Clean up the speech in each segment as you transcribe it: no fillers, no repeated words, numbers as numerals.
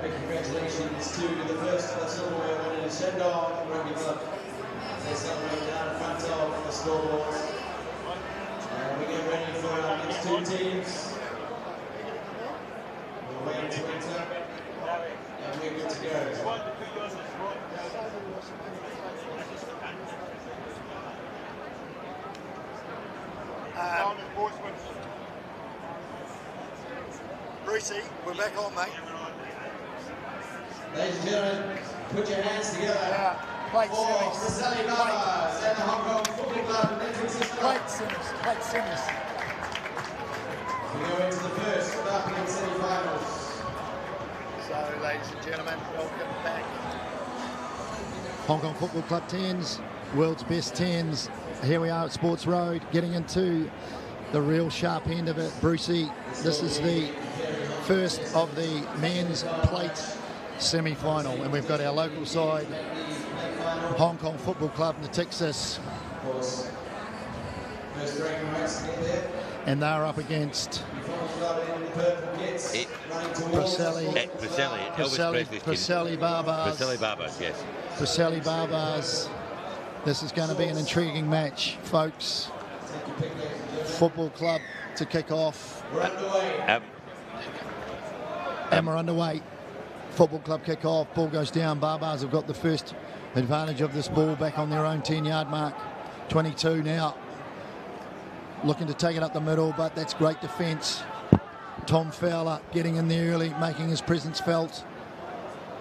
big congratulations to the first silverware winner, Shandong Rugby Club. They celebrate down in front of the scoreboard. We get ready for our next two teams. We're waiting to enter, and we're good to go. Preseli, we're back on, mate. Ladies and gentlemen, put your hands together Plate for semis. Preseli and the Hong Kong Football Club Natixis. Plate semis. Plate semis. We go into the first European semi-finals. So, ladies and gentlemen, welcome back. Hong Kong Football Club 10s, world's best 10s. Here we are at Sports Road, getting into the real sharp end of it. Brucey, this is the first of the men's plate semi-final, and we've got our local side, Hong Kong Football Club Natixis, and they're up against Preseli Barbars. Preseli Barbars, yes. Preseli Barbars. This is going to be an intriguing match, folks. Football club to kick off. And we're underway. Football club kick off. Ball goes down. Barbars have got the first advantage of this ball back on their own 10-yard mark. 22 now. Looking to take it up the middle, but that's great defence. Tom Fowler getting in there early, making his presence felt.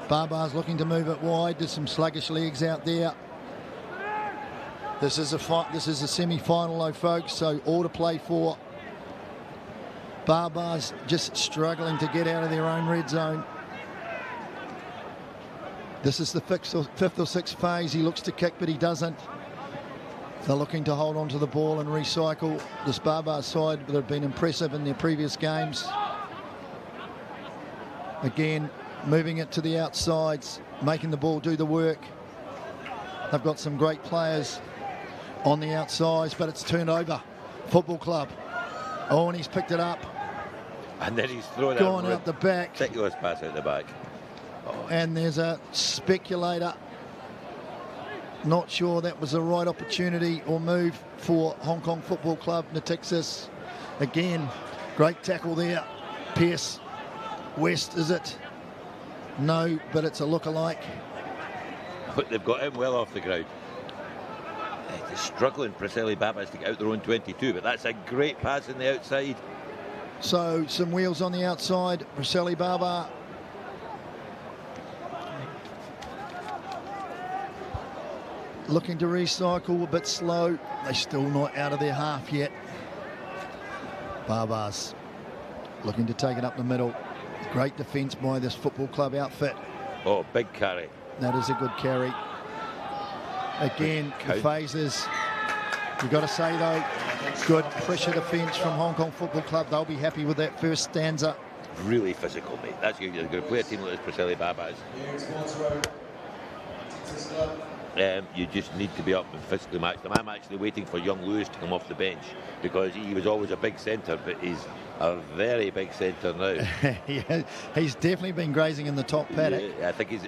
Barbars looking to move it wide. There's some sluggish legs out there. This is a semi-final though, folks, so all to play for. Barbars just struggling to get out of their own red zone. This is the fifth or sixth phase. He looks to kick, but he doesn't. They're looking to hold on to the ball and recycle. This Barbars side that have been impressive in their previous games. Again, moving it to the outsides, making the ball do the work. They've got some great players on the outsides, but it's turned over. Football club. Oh, and he's picked it up. And then he's thrown gone out the back. Ridiculous pass out the back. Oh. And there's a speculator. Not sure that was the right opportunity or move for Hong Kong Football Club Natixis. Again, great tackle there. Pierce West, is it? No, but it's a look-alike. But they've got him well off the ground. They're struggling, Preseli Barbars, to get out their own 22, but that's a great pass on the outside. So some wheels on the outside. Preseli Barbar. Looking to recycle, a bit slow. They're still not out of their half yet. Barbars looking to take it up the middle. Great defence by this football club outfit. Oh, big carry. That is a good carry. Again, the phases. You've got to say, though, good pressure defence from Hong Kong Football Club. They'll be happy with that first stanza. Really physical, mate. That's you're going to play a team like this, Preseli Barbars. You just need to be up and physically match them. I'm actually waiting for young Lewis to come off the bench because he was always a big centre, but he's a very big centre now. Yeah, he's definitely been grazing in the top paddock. Yeah, I think he's...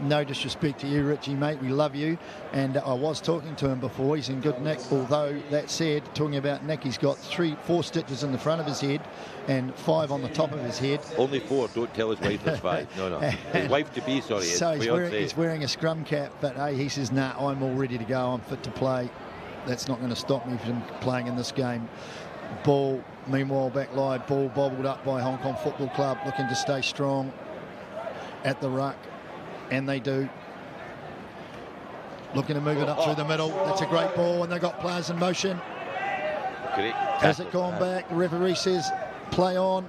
no disrespect to you, Richie, mate. We love you. And I was talking to him before. He's in good nick. Although, that said, talking about Nick, he's got 4 stitches in the front of his head and 5 on the top of his head. Only 4. Don't tell his wife there's 5. No. His wife-to-be, sorry. So he's wearing a scrum cap, but hey, he says, nah, I'm all ready to go. I'm fit to play. That's not going to stop me from playing in this game. Ball, meanwhile, back line, ball bobbled up by Hong Kong Football Club, looking to stay strong at the ruck, and they do. Looking to move it up through the middle. That's a great ball, and they've got players in motion. Great. Has it gone back? The referee says play on.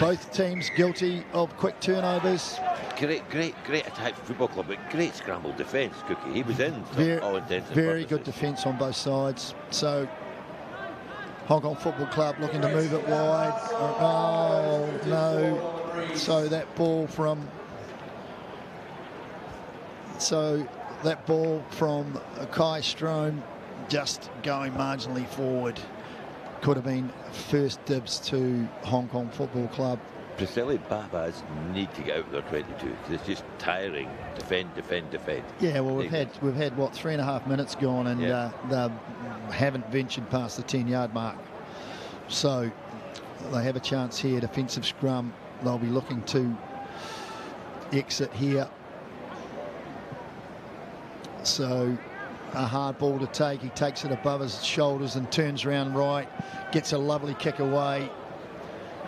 Both teams guilty of quick turnovers. Great attack for Football Club, but great scrambled defence, Cookie. He was in for all intents and very purposes. good defence on both sides. So Hong Kong Football Club looking to move it wide. Oh, no. So that ball from Kai Strome just going marginally forward. Could have been first dibs to Hong Kong Football Club. Preseli Babas need to get out of their 22 because it's just tiring. Defend. Yeah, well, we've had what, 3.5 minutes gone, and they haven't ventured past the 10-yard mark. So they have a chance here. Defensive scrum. They'll be looking to exit here. So a hard ball to take. He takes it above his shoulders and turns around right. Gets a lovely kick away.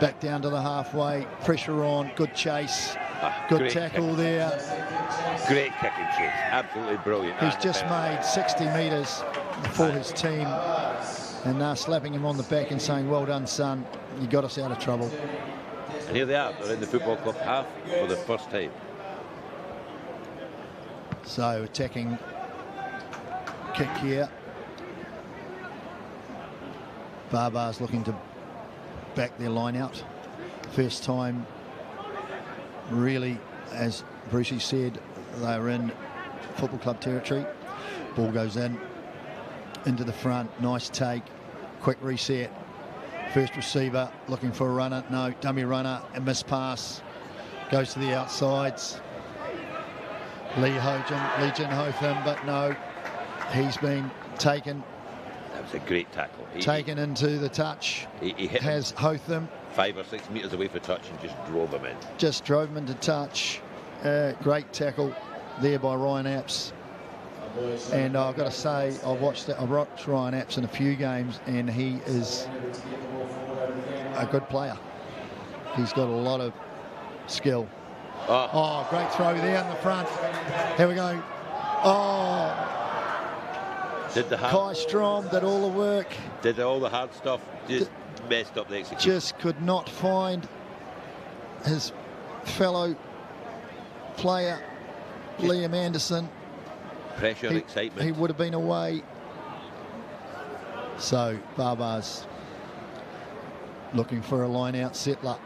Back down to the halfway. Pressure on. Good chase. Good tackle there. Great kick and chase. Absolutely brilliant. He's just made 60 metres for his team. And they're slapping him on the back and saying, well done, son. You got us out of trouble. And here they are. They're in the football club half for the first time. So attacking kick here. Barbar's looking to back their line out. First time, really, as Brucey said, they're in football club territory. Ball goes into the front. Nice take. Quick reset. First receiver looking for a runner. No, dummy runner. A missed pass. Goes to the outsides. Lee Hotham, but no. He's been taken. That was a great tackle. Taken into the touch. He hit has Hotham 5 or 6 metres away for touch and just drove him in. Just drove him into touch. Great tackle there by Ryan Apps. And I've got to say, I've watched Ryan Apps in a few games, and he is a good player. He's got a lot of skill. Oh, great throw there in the front. Here we go. Oh, Kai Strom did all the work. Did all the hard stuff. Just messed up the execution. Just could not find his fellow player, Liam Anderson. Pressure, excitement. He would have been away. So Barbar's looking for a line-out settler,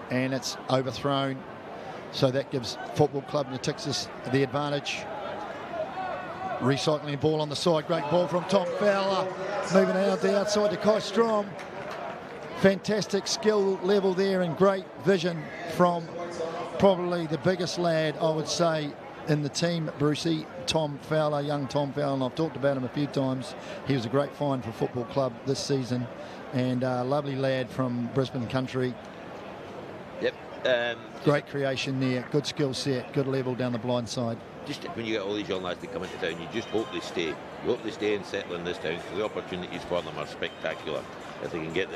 and it's overthrown. So that gives Football Club Natixis the advantage. Recycling ball on the side. Great ball from Tom Fowler. Moving out the outside to Kai Strom. Fantastic skill level there and great vision from probably the biggest lad, I would say, in the team, Brucey, Tom Fowler, young Tom Fowler. And I've talked about him a few times. He was a great find for Football Club this season. And a lovely lad from Brisbane country. Yep. Great creation there, good skill set, good level down the blind side. Just when you get all these young lads that come into town, you just hope they stay. You hope they stay and settle in this town, because the opportunities for them are spectacular if they can get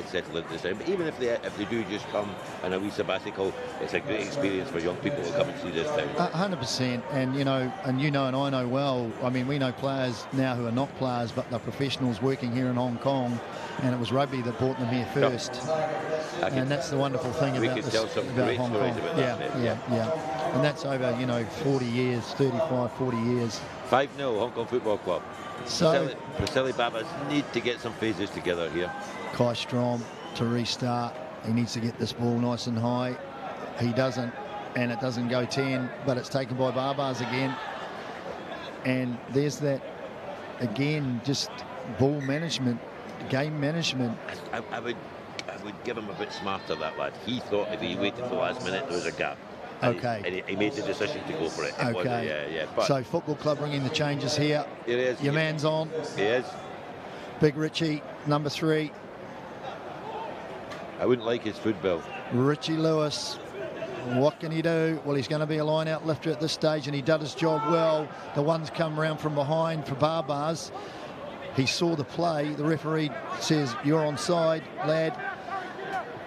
settled into this town. But even if they do just come on a wee sabbatical, it's a great experience for young people to come and see this town. 100%, and you know and I know well. I mean, we know players now who are not players, but they're professionals working here in Hong Kong, and it was rugby that brought them here first. And that's the wonderful thing about this, about Hong Kong. Yeah. And that's over 40 years, 35, 40 years. 5-0 Hong Kong Football Club. So Preseli Babas need to get some phases together here. Kai Strom to restart. He needs to get this ball nice and high. He doesn't, and it doesn't go 10, but it's taken by Barbars again. And there's that again, just ball management, game management. I would give him a bit smarter, that lad. He thought if he waited for the last minute, there was a gap. And he made the decision to go for it. But so Football Club bringing the changes here. It is. Your man's on. He is. Big Richie, number 3. I wouldn't like his foot bill. Richie Lewis. What can he do? Well, he's going to be a line-out lifter at this stage, and he did his job well. The ones come around from behind for Barbars. He saw the play. The referee says, you're onside, lad.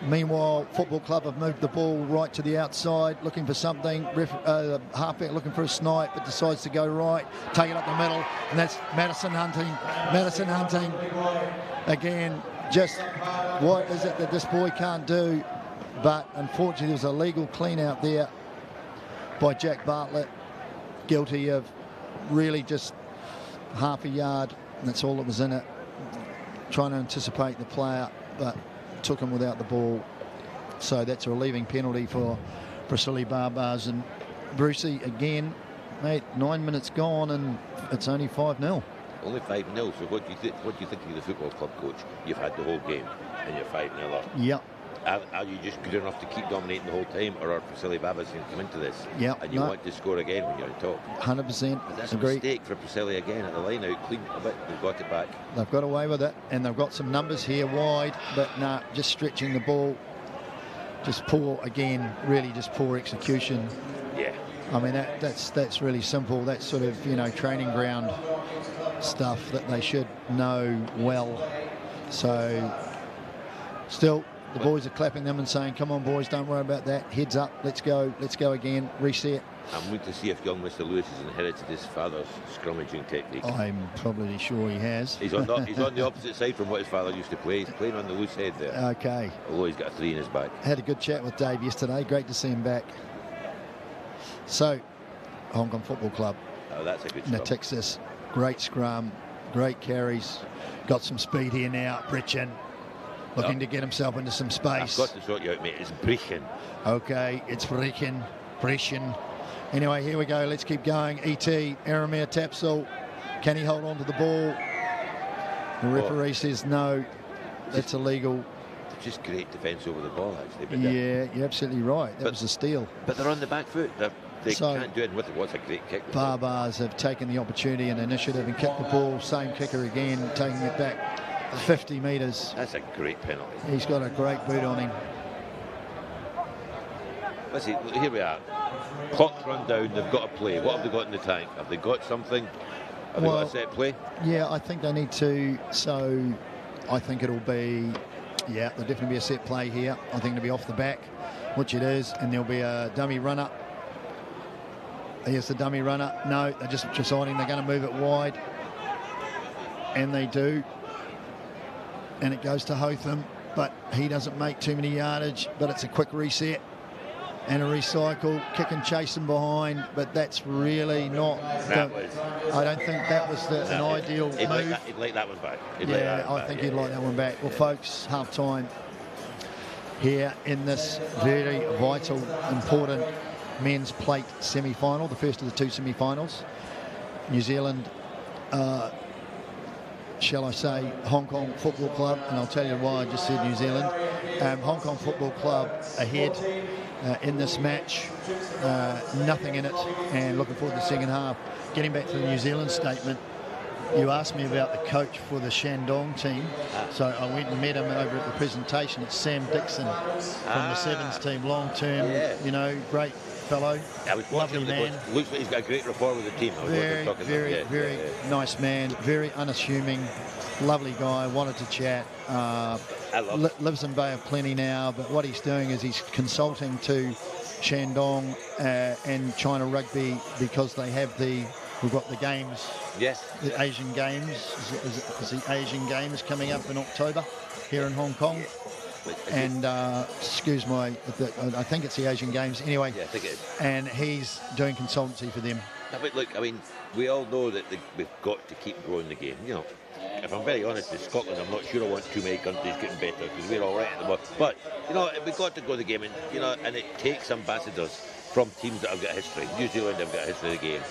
Meanwhile, Football Club have moved the ball right to the outside, looking for something. Halfback looking for a snipe, but decides to go right, take it up the middle, and that's Madison Hunting. Madison Hunting, again, just what is it that this boy can't do? But unfortunately, there was a legal clean out there by Jack Bartlett, guilty of really just half a yard. That's all that was in it. Trying to anticipate the player, but took him without the ball. So that's a relieving penalty for Preseli Barbars. And Brucey again, mate, 9 minutes gone and it's only 5-0. Only 5-0. So what do you think of the football club, coach? You've had the whole game and you're 5-0 up. Yep. are you just good enough to keep dominating the whole time, or are Preseli Babas going to come into this? Yeah, and you want to score again when you're on top? 100%. But that's Agree. a mistake for Preseli again at the line out, clean a bit. They've got it back. They've got away with it, and they've got some numbers here wide, but nah, just stretching the ball. Just poor again, really just poor execution. Yeah. I mean that's really simple. That's sort of training ground stuff that they should know well. So still, the boys are clapping them and saying, "Come on, boys, don't worry about that. Heads up, let's go again, reset." I'm waiting to see if young Mr. Lewis has inherited his father's scrummaging technique. I'm probably sure he has. He's on the opposite side from what his father used to play. He's playing on the loose head there. Okay. Although he's got a 3 in his back. Had a good chat with Dave yesterday. Great to see him back. So, Hong Kong Football Club. Oh, that's a good scrum. Natixis, great scrum, great carries. Got some speed here now. Britchen looking to get himself into some space. I've got to sort you out, mate. It's Brechen. Okay, it's Brechen. Anyway, here we go. Let's keep going. ET, Aramir Tapsel. Can he hold on to the ball? The referee says no. That's illegal. Just great defence over the ball, actually. But yeah, you're absolutely right. That was a steal. But they're on the back foot. They can't do it with it. What's a great kick? Barbars have taken the opportunity and initiative and kicked the ball. Same kicker again, taking it back 50 metres. That's a great penalty. He's got a great boot on him. Let's see, here we are. Clock's run down, they've got to play. What have they got in the tank? Have they got something? Have they got a set play? Yeah, I think they need to. So I think it'll be, there'll definitely be a set play here. I think it'll be off the back, which it is, and there'll be a dummy runner. Here's the dummy runner. No, they're just deciding they're going to move it wide. And they do. And it goes to Hotham, but he doesn't make too many yardage, but it's a quick reset. And a recycle, kick and chase them behind, but that's really not. I don't think that was an ideal move. He'd like that one back. I think he'd like that one back. Well, folks, half time here in this very vital, important men's plate semi-final, the first of the 2 semi-finals. New Zealand, shall I say, Hong Kong Football Club, and I'll tell you why I just said New Zealand. Hong Kong Football Club ahead in this match, nothing in it, and looking forward to the second half. Getting back to the New Zealand statement, you asked me about the coach for the Shandong team, so I went and met him over at the presentation. It's Sam Dixon from the Sevens team, long-term, great fellow, lovely man. Looks like he's got a great rapport with the team. Very nice man, very unassuming, lovely guy, wanted to chat. Lives in Bay of Plenty now, but what he's doing is he's consulting to Shandong and China Rugby because they have we've got the games. Yes. The Asian Games. Is the Asian Games coming up in October here in Hong Kong. And excuse my, I think it's the Asian Games. Anyway, yeah, I think it is. And he's doing consultancy for them. But look, I mean, we all know that we've got to keep growing the game. If I'm very honest, with Scotland, I'm not sure I want too many countries getting better because we're all right at the moment. But we've got to grow the game, and and it takes ambassadors from teams that have got history. New Zealand have got a history of the game,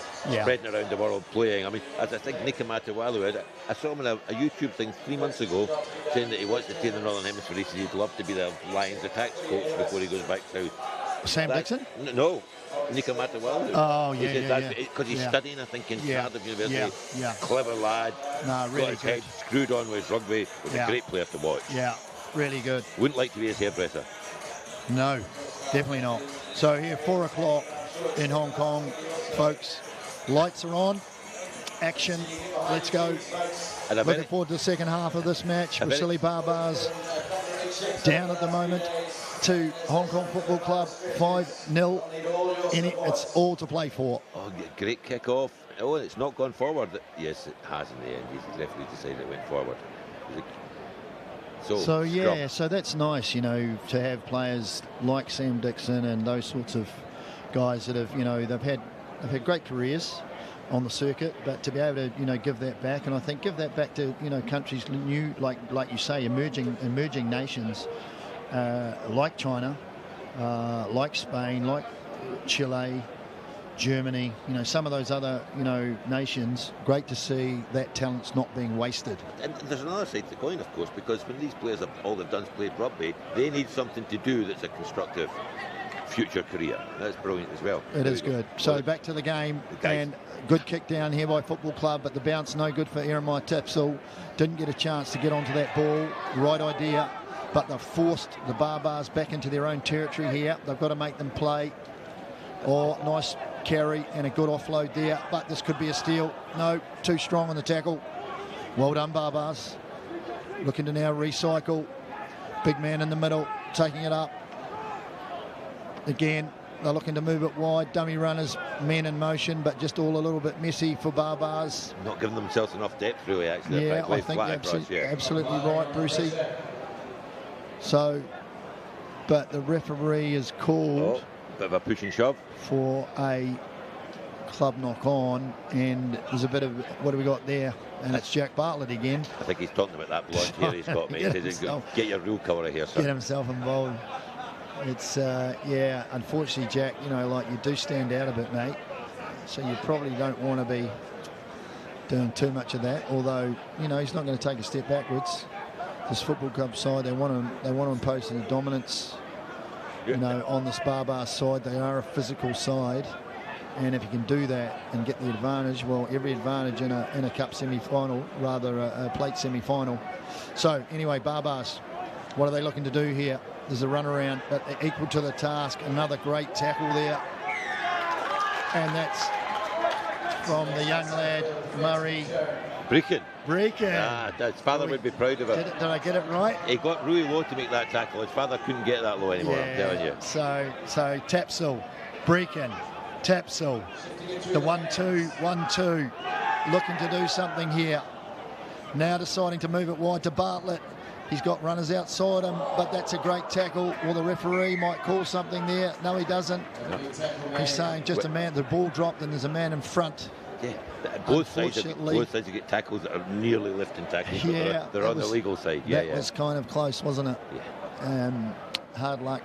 spreading around the world, playing. I mean, as I think Nika Matawalu, I saw him in a YouTube thing 3 months ago saying that he wants to play in the Northern Hemisphere. He said he'd love to be the Lions attacks coach before he goes back south. Sam Dixon? No. Nika Matawalu. Oh, yeah. Because he's studying, I think, in Cardiff University. Yeah. Clever lad. No, really got his good. head screwed on with his rugby. Was a great player to watch. Yeah, really good. Wouldn't like to be his hairdresser. No, definitely not. So here, 4 o'clock in Hong Kong, folks. Lights are on. Action. Let's go. Looking forward to the second half of this match. Preseli Barbars down at the moment to Hong Kong Football Club, 5-0. It's all to play for. Oh, great kick-off. Oh, it's not gone forward. Yes, it has in the end. The referee decided it went forward. So that's nice, to have players like Sam Dixon and those sorts of guys that have, they've had great careers on the circuit, but to be able to, give that back, and I think give that back to, countries new, like you say, emerging nations, like China, like Spain, like Chile, Germany, you know, some of those other, you know, nations. Great to see that talent's not being wasted. And there's another side to the coin, of course, because when these players have all they've done is played rugby, they need something to do that's a constructive future career. That's brilliant as well. It is good. So back to the game, and good kick down here by Football Club, but the bounce no good for Jeremiah Tapsell. Didn't get a chance to get onto that ball. Right idea, but they've forced the Barbars back into their own territory here. They've got to make them play. Oh, nice carry and a good offload there, but this could be a steal. No, too strong on the tackle. Well done, Barbars. Looking to now recycle. Big man in the middle, taking it up. Again, they're looking to move it wide. Dummy runners, men in motion, but just all a little bit messy for Barbars. Not giving themselves enough depth, really, actually. Yeah, I think you're absolutely right, Brucey. So, but the referee is called... Oh, bit of a push and shove. For a club knock on, and there's a bit of... What do we got there? And it's Jack Bartlett again. I think he's talking about that blonde hair he's got, mate. Get your real colour here, sir. Get himself involved. It's, yeah, unfortunately, Jack, you know, like, you do stand out a bit, mate. So you probably don't want to be doing too much of that. Although, you know, he's not going to take a step backwards. This Football Club side, they want to impose the dominance, you know, on this Barbar side. They are a physical side. And if you can do that and get the advantage, well, every advantage in a cup semi-final, rather a plate semi-final. So, anyway, Barbars, what are they looking to do here? There's a run around, but they're equal to the task. Another great tackle there. And that's from the young lad, Murray. Breaking. His father would be proud of him. Did I get it right? He got really low to make that tackle. His father couldn't get that low anymore, I'm telling you. So Tapsell, Breakin, Tapsell, the 1-2, looking to do something here. Now deciding to move it wide to Bartlett. He's got runners outside him, but that's a great tackle. Or the referee might call something there. No, he doesn't. He's saying just a man. The ball dropped and there's a man in front. Yeah, both sides you get tackles that are nearly lifting tackles. Yeah, they're on the legal side. That was kind of close, wasn't it? Yeah. Hard luck.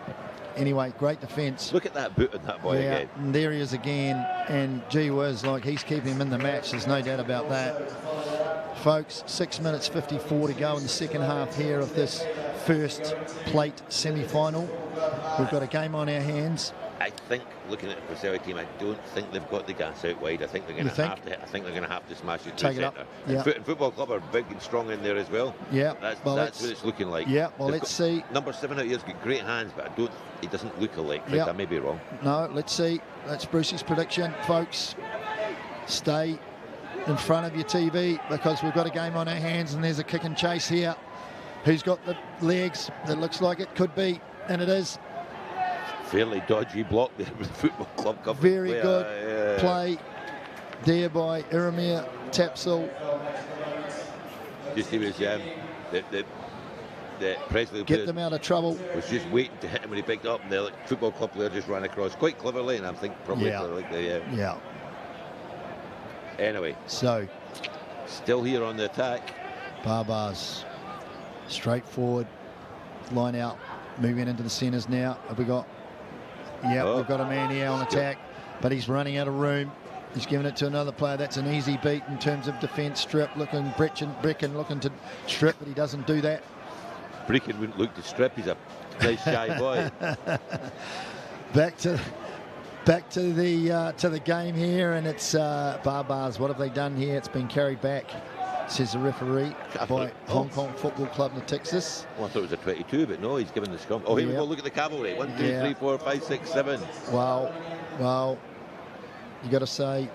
Anyway, great defence. Look at that boot on that boy again. And there he is again. And gee whiz, like, he's keeping him in the match. There's no doubt about that. Folks, 6 minutes 54 to go in the second half here of this first plate semi-final. We've got a game on our hands. I think, looking at the Preseli team, I don't think they've got the gas out wide. I think they're going to have to. I think they're going to have to smash it to the centre. Yeah. And Football Club are big and strong in there as well. Yeah, that's what it's looking like. Yeah, well, let's see. Number 7 out here's got great hands, but he doesn't look electric. I may be wrong. No, let's see. That's Brucey's prediction, folks. Stay in front of your TV because we've got a game on our hands, and there's a kick and chase here. Who's got the legs? That looks like it could be, and it is. Fairly dodgy block there with the Football Club cover. Very good play there by Jeremiah Tapsell. Just he was the Preseli get them out of trouble. Was just waiting to hit him when he picked up, and the Football Club player just ran across quite cleverly, and I think probably yeah. Anyway, so still here on the attack. Barbars straightforward line out, moving into the centres now. Have we got? Yeah, we've got a man here on attack, but he's running out of room. He's giving it to another player. That's an easy beat in terms of defence. Strip looking, Brecken looking to strip, but he doesn't do that. Brecken wouldn't look to strip. He's a nice shy boy. Back to the game here, and it's Barbars. What have they done here? It's been carried back, says the referee, by Hong Kong Football Club Natixis. Well, I thought it was a 22, but no, he's given the scrum. Oh, here we go. Look at the cavalry. 1, 2, 3, 4, 5, 6, 7. Well, you got to say,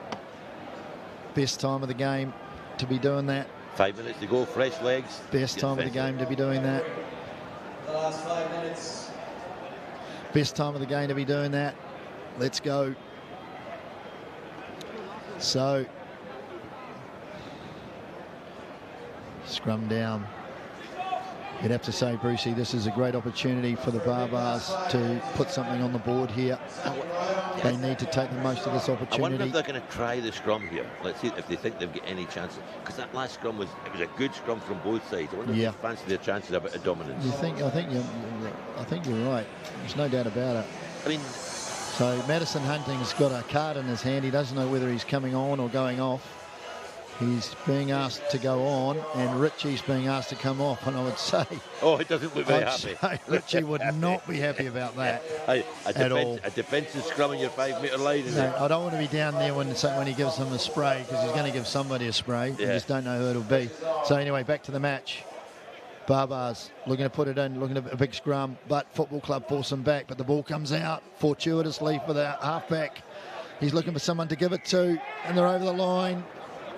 best time of the game to be doing that. 5 minutes to go, fresh legs. Best time of the game to be doing that. The last 5 minutes. Best time of the game to be doing that. Let's go. So, scrum down. You'd have to say, Brucey, this is a great opportunity for the Barbars to put something on the board here. They need to take the most of this opportunity. I wonder if they're going to try the scrum here. Let's see if they think they've got any chances. Because that last scrum was a good scrum from both sides. I wonder if they fancy their chances a bit of dominance. I think you're right. There's no doubt about it. I mean, So Madison Hunting's got a card in his hand. He doesn't know whether he's coming on or going off. He's being asked to go on, and Richie's being asked to come off. And I would say, oh, he doesn't look very happy. Richie would not be happy about that at all. A defensive scrum on your 5-metre line. No, I don't want to be down there when he gives him a spray, because he's going to give somebody a spray. Yeah. You just don't know who it'll be. So anyway, back to the match. Barbars looking to put it in, looking at a big scrum, but Football Club force him back, but the ball comes out fortuitously for the halfback. He's looking for someone to give it to, and they're over the line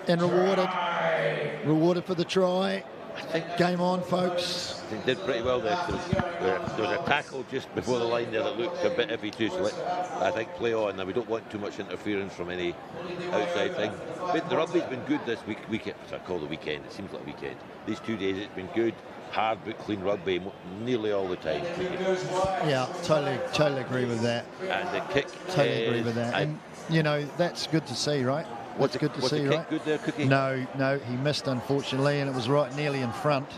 and rewarded for the try. I think game on, folks. They did pretty well there. There was a tackle just before the line there that looked a bit iffy too, so I think play on. Now, we don't want too much interference from any outside thing. But the rugby's been good this weekend. I call the weekend. It seems like a weekend. These 2 days it's been good, hard but clean rugby nearly all the time. Yeah, totally agree with that. And the kick. Totally agree with that. And you know, that's good to see, right? What's good to see, right? Good there, Cookie? No, he missed, unfortunately, and it was right nearly in front.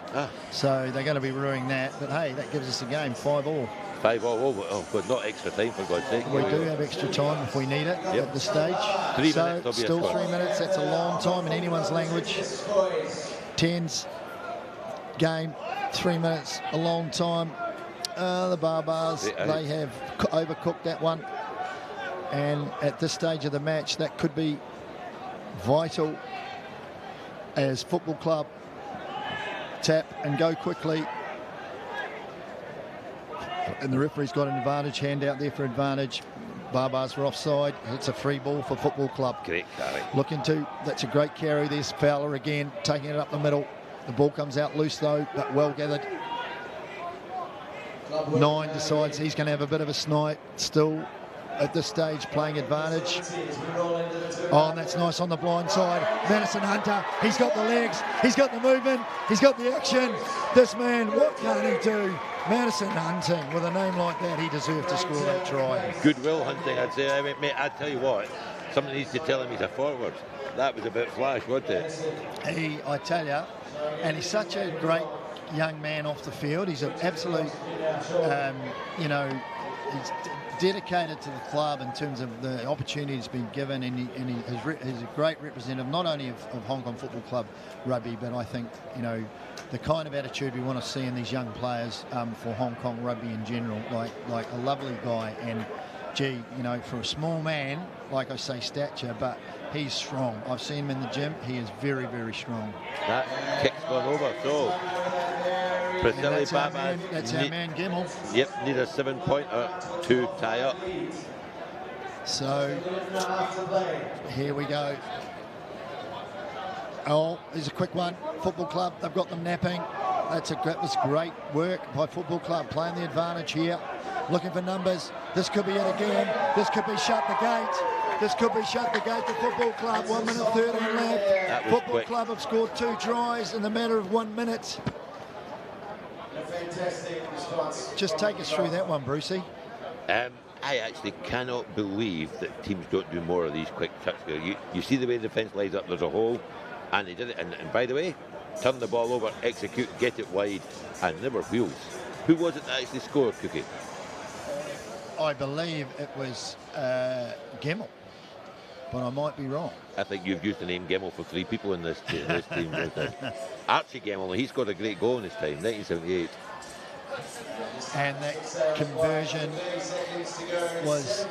So they're going to be ruining that. But hey, that gives us a game, 5-5. 5-5, oh, but not extra time, for God's sake. We do have extra time if we need it at this stage. 3 minutes, still 3 minutes, that's a long time in anyone's language. 10s game, 3 minutes, a long time. The Barbars, they have overcooked that one. And at this stage of the match, that could be vital as Football Club tap and go quickly. And the referee's got an advantage, hand out there for advantage. Barbars were offside. It's a free ball for Football Club. Great carry. That's a great carry. There's Fowler again, taking it up the middle. The ball comes out loose though, but well gathered. 9 decides he's going to have a bit of a snipe still. At this stage, playing advantage. Oh, and that's nice on the blind side. Madison Hunter, he's got the legs, he's got the movement, he's got the action. This man, what can he do? Madison Hunting, with a name like that, he deserved to score that try. Goodwill Hunting, I'd say. I mean, mate, I tell you what, somebody needs to tell him he's a forward. That was a bit flash, wasn't it? I tell you, and he's such a great young man off the field. He's an absolute, he's dedicated to the club in terms of the opportunity he's been given, and he's a great representative not only of Hong Kong Football Club rugby, but I think, you know, the kind of attitude we want to see in these young players for Hong Kong rugby in general. Like a lovely guy, and gee, you know, for a small man, like I say, stature, but he's strong. I've seen him in the gym. He is very, very strong. That kick's gone over, so Preseli, Batman. That's our man, Gemmell. Yep, need a 7-pointer to tie up. So, here we go. Oh, there's a quick one. Football Club, they've got them napping. That was great work by Football Club, playing the advantage here. Looking for numbers. This could be it again. This could be shut the gate. This could be shut the gate to Football Club. 1 minute 13 left. Football quick. Club have scored 2 tries in the matter of 1 minute. Just take us through that one, Brucey. I actually cannot believe that teams don't do more of these quick touch. You see the way the defence lies up, there's a hole, and they did it. And by the way, turn the ball over, execute, get it wide, and never wheels. Who was it that actually scored, Cookie? I believe it was Gemmell, but I might be wrong. I think you've used the name Gemmell for 3 people in this team. Archie Gemmell, he scored a great goal in his time, 1978. And that conversion was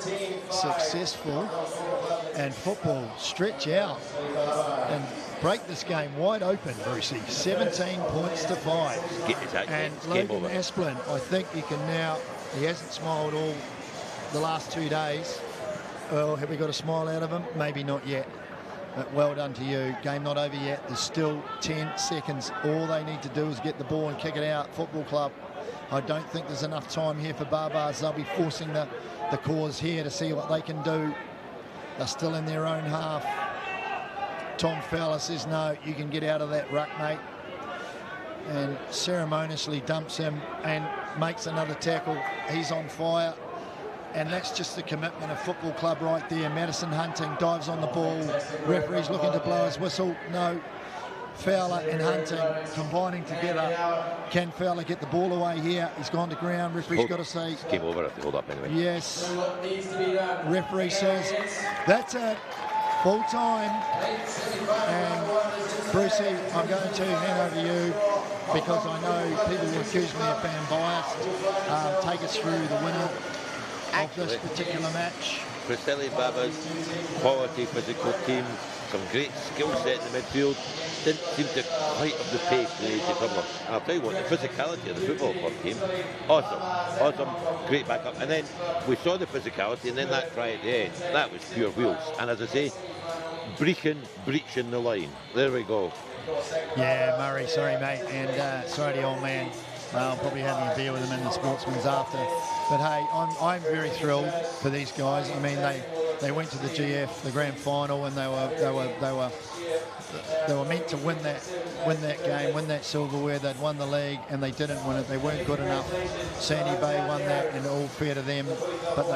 successful, and football stretch out and break this game wide open, Brucey. 17 points to 5. And Logan Asplin, I think he can now, he hasn't smiled all the last 2 days. Well, have we got a smile out of him? Maybe not yet. But well done to you. Game not over yet. There's still 10 seconds. All they need to do is get the ball and kick it out. Football Club. I don't think there's enough time here for Barbars. They'll be forcing the cause here to see what they can do. They're still in their own half. Tom Fowler says, no, you can get out of that ruck, mate. And ceremoniously dumps him and makes another tackle. He's on fire. And that's just the commitment of Football Club right there. Madison Hunting dives on the ball. Referee's looking to blow his whistle. No. Fowler and Hunting combining together. Can Fowler get the ball away here? He's gone to ground. Referee's got to say. Game over if they hold up anyway. Yes. Referee says that's it. Full time. And Brucey, I'm going to hand over to you because I know people will accuse me of being biased. Take us through the winner of this particular match. Preseli Baba's quality physical team, some great skill set in the midfield, didn't seem to quite have the pace they need to cover. And I'll tell you what, the physicality of the football club team, awesome, great backup. And then we saw the physicality, and then that try at the end, that was pure wheels. And as I say, breaching the line. There we go. Yeah, Murray, sorry mate, and sorry to the old man. I'll probably have a beer with him in the Sportsman's after. But hey, I'm very thrilled for these guys. I mean, they went to the GF, the grand final, and they were meant to win that game, win that silverware. They'd won the league, and they didn't win it. They weren't good enough. Sandy Bay won that, and all fair to them. But they've